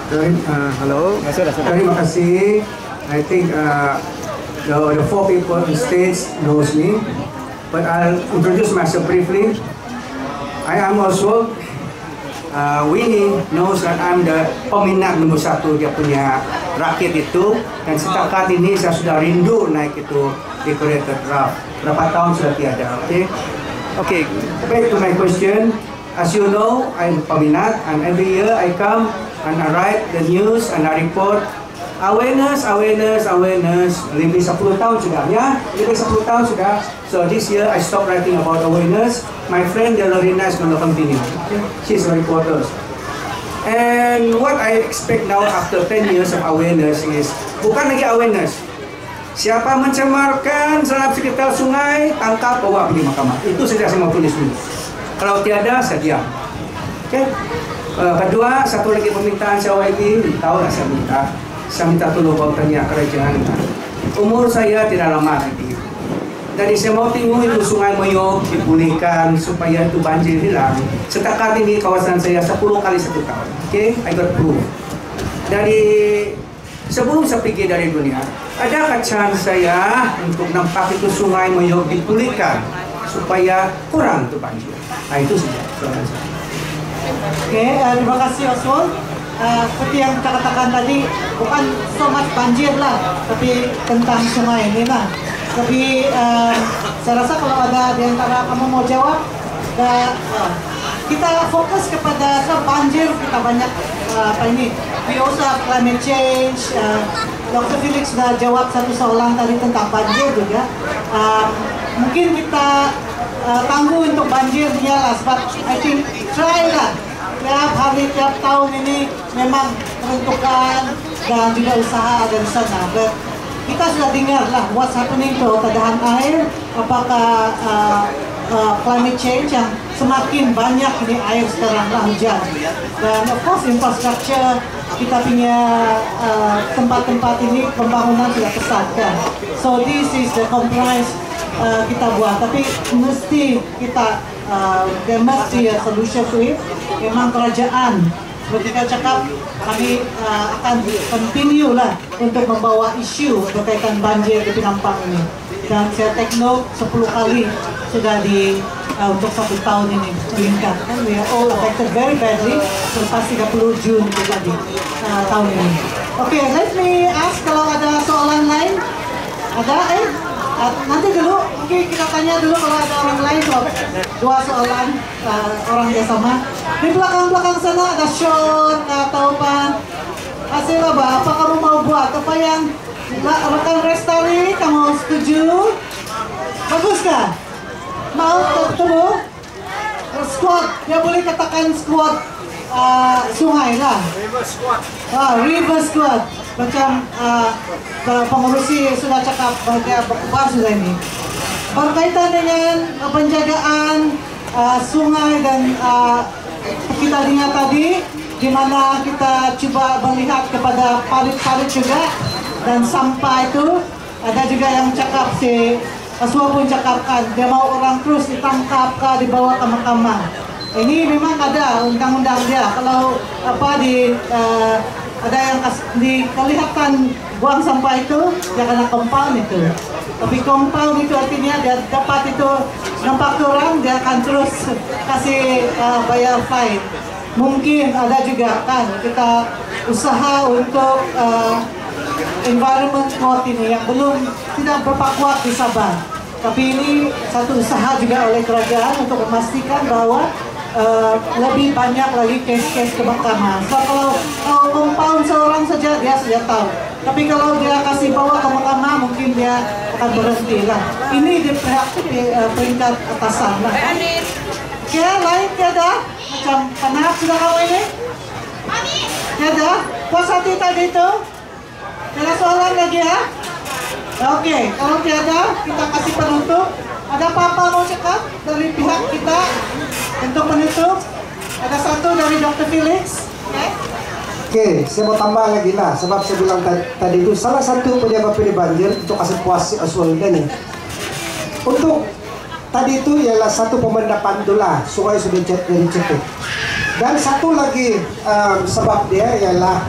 Hello. Terima kasih. I think the four people on stage knows me, but I'll introduce myself briefly. I am also Winnie knows that I'm the peminat nomor satu dia punya rakit itu, dan setakat ini saya sudah rindu naik itu decorated draft. Berapa tahun sudah tiada. Okay. Back to my question. As you know, I'm peminat, and every year I come and I write the news and I report awareness. Lebih 10 tahun sudah ya, lebih 10 tahun sudah. So this year I stop writing about awareness. My friend Lorena is going to continue. She's a reporter. And what I expect now after 10 years of awareness is bukan lagi awareness. Siapa mencemarkan saluran sekitar sungai, tangkap, bawa pergi mahkamah. Itu saja saya mau tulis dulu. Kalau tiada, saya diam. Okay. Kedua, satu lagi permintaan saya lagi, tahulah saya minta tolong bertanya kerajaan. Umur saya tidak lama lagi. Jadi saya mau tengok itu sungai Meyong dipulihkan supaya itu banjir hilang. Setakat ini kawasan saya 10 kali 1 tahun. Okay, I got proof. Dari sebelum saya pergi dari dunia, adakah chance saya untuk nampak itu sungai Meyong dipulihkan supaya kurang itu banjir? Nah, itu saja soalan saya. Oke, terima kasih Oswald. Seperti yang kita katakan tadi, bukan so much banjir lah, tapi tentang sungai ini lah. Tapi saya rasa kalau ada di antara kamu mau jawab, kita fokus kepada banjir, kita banyak we also have climate change. Dr. Felix sudah jawab satu soalan tadi tentang banjir juga. Mungkin kita tangguh untuk banjirnya lah, sebab I think try lah. Tiap hari, tiap tahun ini memang peruntukan dan juga usaha ada di sana. But kita sudah dengar lah what's happening to keadaan air, apakah climate change yang semakin banyak ini air sekarang lah hujan. Dan of course infrastructure kita punya tempat-tempat ini pembangunan sudah pesatkan. So this is the compromise kita buat, tapi mesti kita there must be a solution to it. Memang kerajaan, seperti kita cakap, kami akan continue lah untuk membawa isu berkaitan banjir di Penampang ini. Dan saya take note 10 kali sudah untuk 1 tahun ini meningkat. And we are all affected very badly selepas 30 Jun tadi tahun ini. Oke, let me ask kalau ada soalan lain. Ada? Nanti dulu, mungkin kita tanya dulu kalau ada orang lain. Dua soalan orang yang sama. Di belakang-belakang sana ada Sean, Taupan. Hasilnya apa kamu mau buat? Apa yang rekan Restari, kamu setuju? Bagus kah? Mau ketemu? Squad, dia boleh katakan squad sungai lah. River squad. River squad. Macam pengurusi sudah cakap berkubar sudah ini. Berkaitan dengan penjagaan sungai dan kita lihat tadi, di mana kita coba melihat kepada parit-parit juga dan sampah itu, ada juga yang cakap Aswa pun cakapkan dia mau orang terus ditangkap ke dibawa ke mahkamah. Ini memang ada undang-undang dia. Kalau ada yang kelihatan buang sampah itu, dia kena compound itu. Tapi compound itu artinya dia dapat itu nampak kurang, dia akan terus kasih bayar fine. Mungkin ada juga kan kita usaha untuk environment court ini yang tidak berapa kuat di Sabah. Tapi ini satu usaha juga oleh kerajaan untuk memastikan bahwa lebih banyak lagi kes-kes ke mahkamah. So kalau compound seorang saja dia sudah tahu. Tapi kalau dia kasih bawa ke mahkamah mungkin dia akan berhenti lah. Ini di peringkat atasan lah. Oke, lain tiada? Macam panas sudah kau ini? Tiada? Puas hati tadi itu? Tiada soalan lagi ya? Oke, kalau tiada kita kasih penutup. Ada apa-apa mau cakap dari pihak kita untuk menutup? Ada satu dari Dr. Felix. Oke, saya mau tambah lagi lah, sebab saya bilang tadi itu salah satu penyebab ini banjir untuk kasih puas si Oswald ini. Untuk tadi itu ialah satu pemandapan itulah sungai sudah jadi cetek. Dan satu lagi sebab dia ialah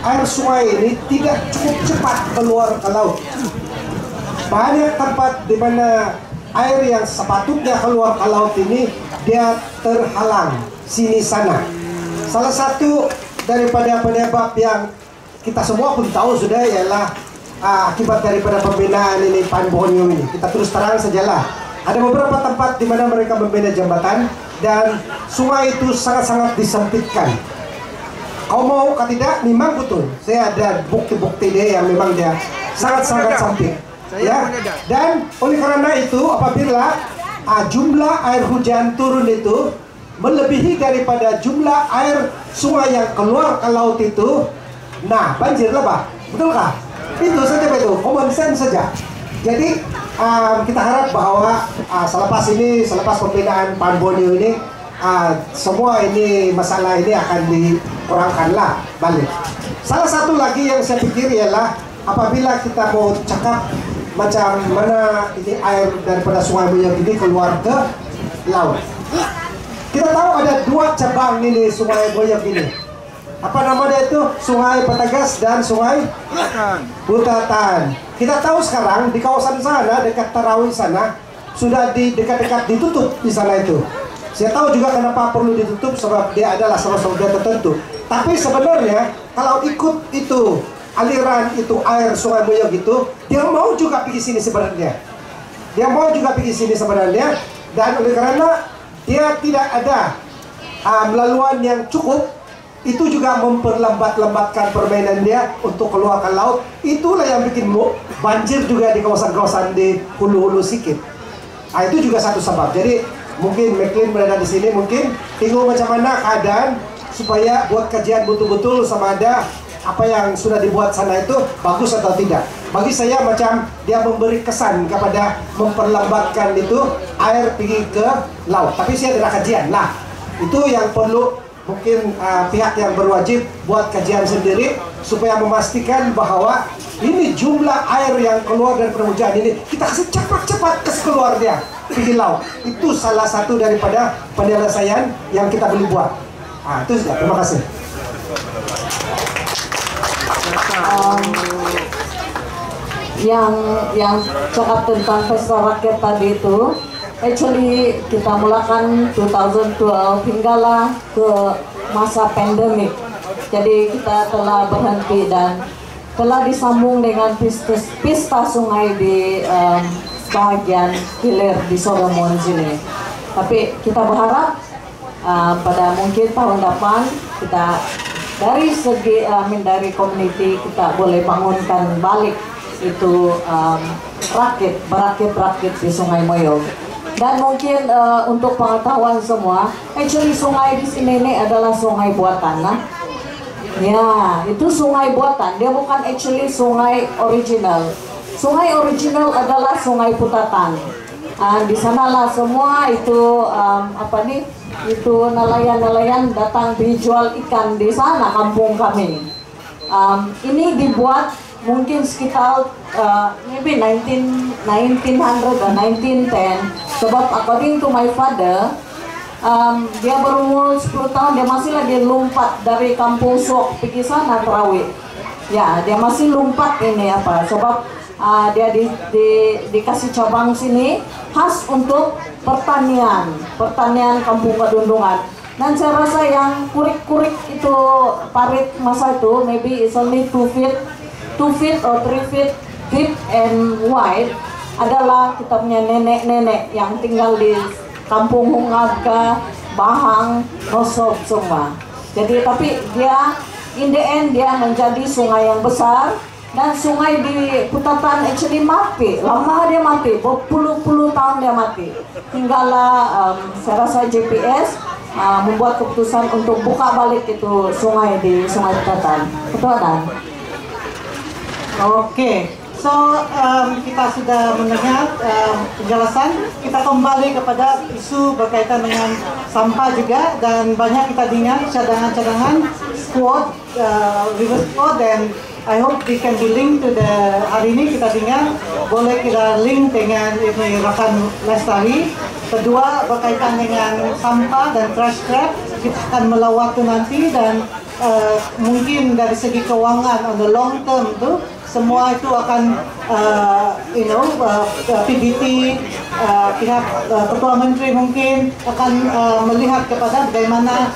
air sungai ini tidak cukup cepat keluar ke laut. Banyak tempat di mana air yang sepatutnya keluar ke laut ini dia terhalang sini sana. Salah satu daripada penyebab yang kita semua pun tahu sudah ialah akibat daripada pembinaan ini Pan Borneo ini. Kita terus terang sajalah. Ada beberapa tempat di mana mereka membina jembatan dan sungai itu sangat-sangat disempitkan. Kau mau atau tidak, memang betul. Saya ada bukti-bukti dia yang memang dia sangat-sangat sempit. Ya. Dan oleh karena itu apabila jumlah air hujan turun itu melebihi daripada jumlah air sungai yang keluar ke laut itu, nah banjir lah Pak. Betulkah? Itu saja betul, common sense saja. Jadi kita harap bahwa selepas pembinaan Pan Borneo ini semua ini masalah ini akan dikurangkanlah balik. Salah satu lagi yang saya pikir ialah apabila kita mau cakap macam mana ini air daripada Sungai Moyog ini keluar ke laut. Kita tahu ada dua cabang ini Sungai Moyog ini. Apa nama dia itu? Sungai Batangas dan Sungai Butatan. Kita tahu sekarang di kawasan sana dekat Tarawi sana sudah dekat-dekat ditutup di sana itu. Saya tahu juga kenapa perlu ditutup sebab dia adalah salah satu tertentu. Tapi sebenarnya kalau ikut itu aliran itu air Sungai Moyog itu, dia mau juga pergi sini sebenarnya. Dia mau juga pergi sini sebenarnya, dan oleh karena dia tidak ada laluan yang cukup, itu juga memperlambatkan permainan dia untuk keluar ke laut. Itulah yang bikin banjir juga di kawasan-kawasan di hulu-hulu sikit. Itu juga satu sebab. Jadi mungkin McLean berada di sini, mungkin tengok macam mana keadaan supaya buat kajian betul-betul sama ada apa yang sudah dibuat sana itu bagus atau tidak. Bagi saya macam dia memberi kesan kepada memperlambatkan itu air pergi ke laut. Tapi saya tidak kajian lah. Itu yang perlu mungkin pihak yang berwajib buat kajian sendiri supaya memastikan bahwa ini jumlah air yang keluar dari hujan ini kita kasih cepat-cepat keluar dia pergi laut. Itu salah satu daripada penyelesaian yang kita boleh buat. Itu sudah. Terima kasih. Yang cakap tentang pesta rakyat tadi itu, actually kita mulakan 2012 hinggalah ke masa pandemik. Jadi kita telah berhenti dan telah disambung dengan pesta sungai di bahagian hilir di Solomon sini. Tapi kita berharap pada mungkin tahun depan kita dari segi dari community kita boleh bangunkan balik itu berakit di Sungai Moyog. Dan mungkin untuk pengetahuan semua, actually sungai di sini ini adalah sungai buatan, nah. Ya, itu sungai buatan. Dia bukan actually sungai original. Sungai original adalah Sungai Butatan. Di sanalah semua itu itu nelayan-nelayan datang dijual ikan di sana kampung kami. Ini dibuat mungkin sekitar maybe 1900 dan 1910. Sebab according to my father, dia berumur 10 tahun, dia masih lagi lompat dari kampung Sok pergi sana Tarawi. Ya, dia masih lompat ini sebab dia dikasih cabang sini khas untuk pertanian kampung Kedundungan. Dan saya rasa yang kurik-kurik itu parit masa itu maybe it's only 2 feet or 3 feet deep and wide adalah kita punya nenek-nenek yang tinggal di kampung Hungaga, Bahang, Nosop semua. Jadi tapi dia in the end dia menjadi sungai yang besar. Dan sungai di Butatan actually mati, lama dia mati, berpuluh-puluh tahun dia mati. Hinggalah saya rasa JPS membuat keputusan untuk buka balik itu sungai di Sungai Butatan. Betul kan? Oke, so kita sudah mendengar penjelasan. Kita kembali kepada isu berkaitan dengan sampah juga, dan banyak kita dengar cadangan-cadangan squad, river squad, dan I hope we can be linked to the hari ini kita dengar boleh kita link dengan rekan Lestari. Kedua berkaitan dengan sampah dan trash trap. kita akan melawat tu nanti, dan mungkin dari segi keuangan on the long term tu semua itu akan PBT, pihak Ketua Menteri mungkin akan melihat kepada bagaimana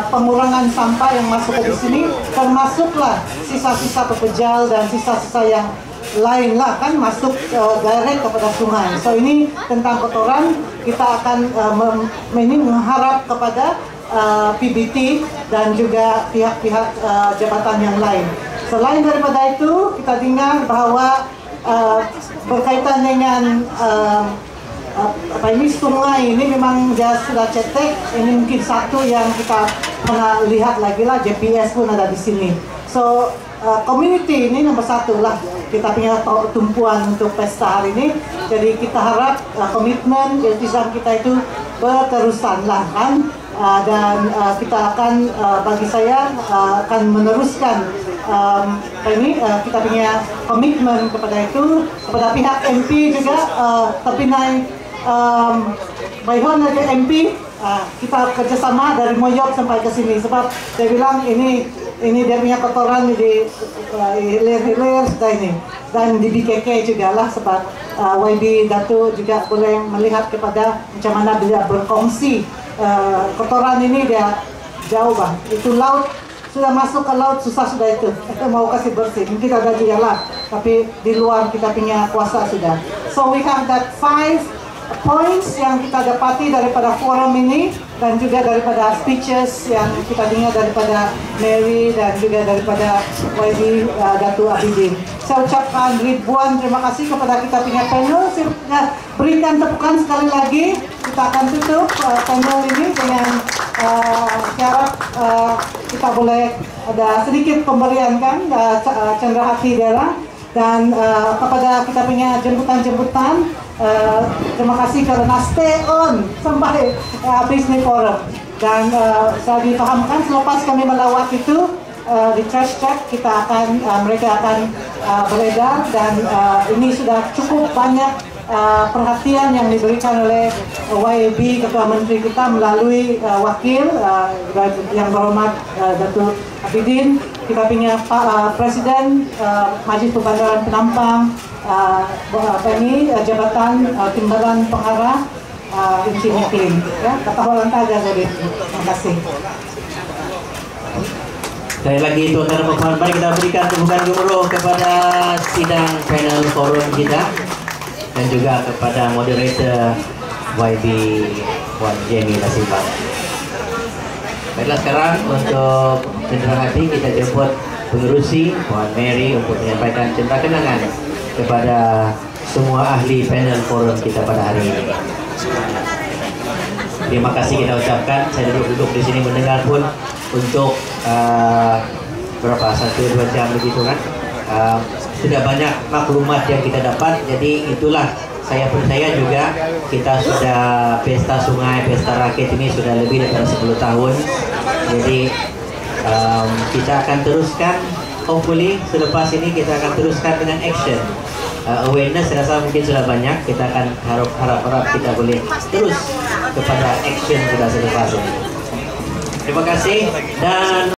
pengurangan sampah yang masuk ke sini, termasuklah sisa-sisa pepejal dan sisa-sisa yang lain lah kan masuk direct kepada sungai. So ini tentang kotoran, kita akan mengharap kepada PBT dan juga pihak-pihak jabatan yang lain. Selain daripada itu, kita dengar bahwa berkaitan dengan sungai ini memang dia sudah cetek. Ini mungkin satu yang kita pernah lihat lagi lah, JPS pun ada di sini. So community ini nomor satu lah, kita punya tumpuan untuk pesta hari ini. Jadi kita harap komitmen iltizam kita itu berterusan lah kan. Dan kita akan bagi saya akan meneruskan kita punya komitmen kepada itu, kepada pihak MP juga. Tapi naik Bayhon ada MP, kita kerjasama dari Moyok sampai ke sini, sebab dia bilang ini dia punya kotoran di hilir-hilir dan di BKK juga lah, sebab YB Datuk juga boleh melihat kepada macam mana dia berkongsi. Kotoran ini dia jauh bang, itu laut, sudah masuk ke laut susah sudah itu mau kasih bersih, mungkin ada juga lah, tapi di luar kita punya kuasa sudah. So we have that 5 points yang kita dapati daripada forum ini, dan juga daripada speeches yang kita dengar daripada Mary dan juga daripada YB Datuk Abidin. Saya ucapkan ribuan terima kasih kepada kita punya panel. Saya berikan tepukan sekali lagi. Kita akan tutup panel ini dengan syarat kita boleh ada sedikit pemberian kan, cenderahati daerah. Dan kepada kita punya jemputan-jemputan, terima kasih kerana stay on sampai habis ni forum. Dan saya difahamkan selepas kami melawat itu di trash track kita akan mereka akan beredar, dan ini sudah cukup banyak perhatian yang diberikan oleh YAB Ketua Menteri kita melalui wakil yang berhormat Datuk Abidin, kita punya Presiden Majlis Perbandaran Penampang, Jabatan Timbalan Pengarah Inci Muklim, ya, kata orang taga jadi. Terima kasih. Sekali lagi tuan-tuan dan puan-puan, mari kita berikan tepukan gemuruh kepada sidang panel forum kita, dan juga kepada moderator YB Puan Jenny Nasimbang. Baiklah, sekarang untuk cenderahati kita jemput pengerusi Puan Mary untuk menyampaikan cinta kenangan kepada semua ahli panel forum kita pada hari ini. Terima kasih kita ucapkan. Saya duduk di sini mendengar pun untuk berapa 1-2 jam begitu kan. Sudah banyak maklumat yang kita dapat. Jadi itulah, saya percaya juga kita sudah pesta sungai, pesta rakyat ini sudah lebih daripada 10 tahun. Jadi kita akan teruskan, hopefully selepas ini kita akan teruskan dengan action. Awareness saya rasa mungkin sudah banyak, kita akan harap kita boleh terus kepada action sudah selepas ini. Terima kasih. Dan